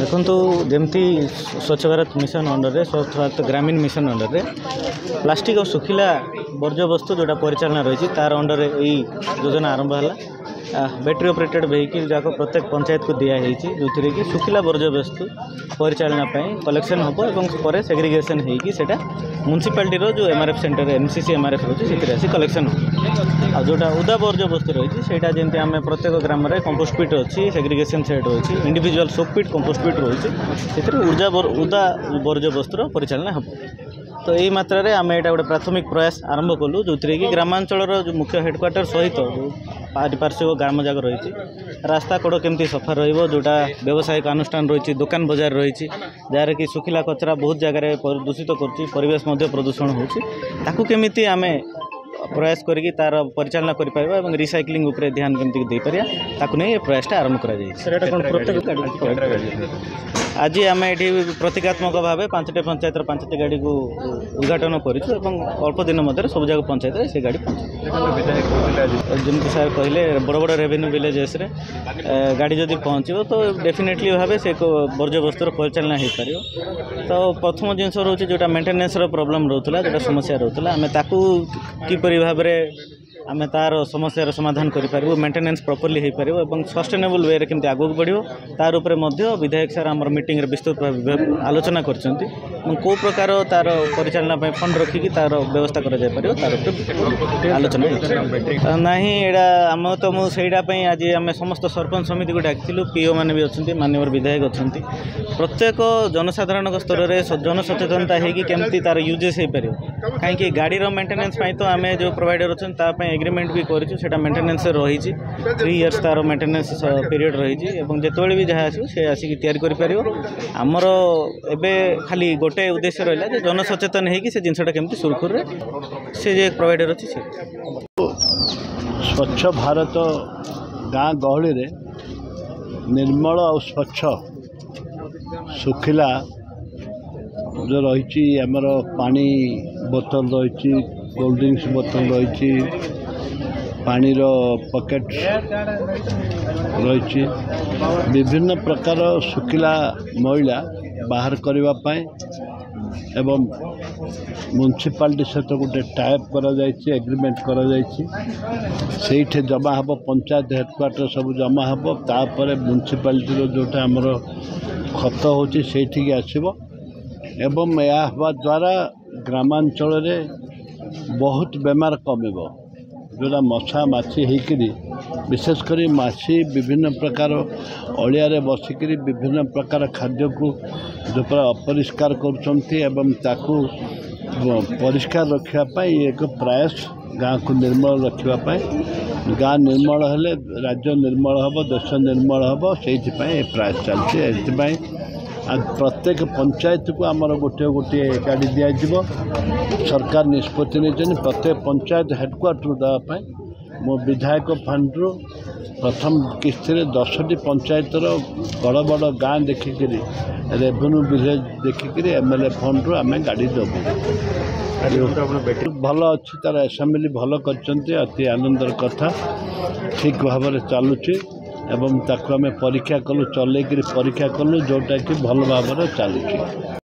देखो जमती स्वच्छ भारत मिशन अंडर स्वच्छ भारत ग्रामीण मिशन अंडर प्लास्टिक और सुखिला वर्ज्य वस्तु जोटा परिचालना रही तार अंडर यही योजना आरंभ है। बैटेरी ऑपरेटेड व्हीकल जाक प्रत्येक पंचायत को दिखाई जो थी कि सुखिला वर्ज्य वस्तु परिचालना कलेक्शन हम और सेग्रीगेशन होटा म्युनिसिपालिटी जो एमआरएफ सेंटर एमसीसी एमआरएफ रही से कलेक्शन हो जोटा उदा वर्ज्य वस्तु रही है जमी आम प्रत्येक ग्राम में कंपोस्ट पिट अच्छी सेग्रीगेशन सेट रही इंडिविजुअल सोप पिट कंपोस्ट पिट रही से उदा वर्ज्य वस्तुर परिचालना हम। तो यही मात्रा रे आम यहाँ गोटे प्राथमिक प्रयास आरंभ कलु जो थी कि ग्रामांचल जो मुख्य हेडक्वार्टर सहित जो पारिपार्श्विक ग्राम जाक रही रास्ता कड़ केमती सफा रोटा व्यावसायिक अनुष्ठान रही दुकान बजार रही जार कि सुखिला कचरा बहुत जगह दूषित करवेश प्रदूषण होमती आम प्रयास करी तार परिचालना कर रिसाइक्लिंग उपरे ध्यान केमती दे पारिया नहीं प्रयासटा आरंभ कर आज आम ये प्रतीकात्मक भाव 5टी पंचायत 5टी गाड़ी को उद्घाटन करूँ अल्प दिन मध्य सब जगह पंचायत से गाड़ी जमी सार कहले बड़ बड़ रेवेन्यू विलेजेस गाड़ी जदि पहुँचो तो डेफिनेटली भाव से एक वर्ज्य वस्तुर परिचालना हो पार। तो प्रथम जिनस रोचे जोटा मेंटेनेंस प्रॉब्लम रोला जोटा समस्या रोला आम ताकू किपरि भाव आम तार समस्यार समाधान करूँ मेंटेनेंस प्रॉपर्ली हो पार और सस्टेनेबल वे केमती आगू बढ़ो तार उपरे विधायक सार आम मीटिंग विस्तृत भाव आलोचना कर कौ प्रकार तार परिचालना फंड रखिकी तार व्यवस्था कर तार आलोचना ना एटा आम तो मुझे आज आम समस्त सरपंच समिति को डाकिलु पीओ मैंने भी अच्छा माननीय विधायक अच्छा प्रत्येक जनसाधारण स्तर में जनसचेतनता होमती तार यूजेस हो पार कहीं गाड़ीर मेंटेनेंस तो आम जो प्रोवाइडर अच्छा एग्रीमेंट भी कर मेंटेनेंस रही 3 इयर्स तार मेंटेनेंस पीरियड रही जिते भी जहाँ आसो सी आसिक तैयारी आमर एवं खाली गोटे उद्देश्य रहा जनसचेतन हो जिनसा केमती सुरखुर से जे प्रोवाइडर अच्छी स्वच्छ भारत गाँ गहली रे निर्मल और स्वच्छ सुखिला जो रही आमर पानी बोतल रही कोल्ड ड्रिंक्स बोतल रही पानी पॉकेट रही विभिन्न प्रकार सुखिला मैला बाहर करने एवं म्युनिसिपालिटी सहित गोटे टाइप कर एग्रीमेंट कर जमा हम पंचायत हेडक्वार्टर सब जमा हम तापर म्युनिसिपालिटी जोटा आमर खत होची सेठी आसीबो एवं यह हवा द्वारा ग्रामांचल रे बहुत बेमार कमिबो जोड़ा मशा माछी होकरी विशेषकर माछी विभिन्न प्रकार अलिया बसिक विभिन्न प्रकार खाद्य को जो अपरिष्कार करूँ परिष्कार रखापी एक प्रयास गाँ को निर्मल रखापी गाँ निर्मल हेले राज्य निर्मल हम देश निर्मल हम से प्रयास चलती आज प्रत्येक पंचायत को आमर गोटे गोटे गाड़ी दिज्व सरकार निष्पत्ति नहीं प्रत्येक पंचायत हेडक्वार्टर देवाई मो विधायक फंड्रु प्रथम किस्ती 10टी पंचायतर बड़ बड़ गाँ देखिक रेवेन्यू विलेज देखिक एमएलए फंड्रु आम गाड़ी देवु भल अच्छी तार असेंबली भल कर आनंदर कथा ठीक भाव में चलुची एवं ताकू आम परीक्षा कलु चलैक परीक्षा कलु जोटा कि भल भाव में चलुची।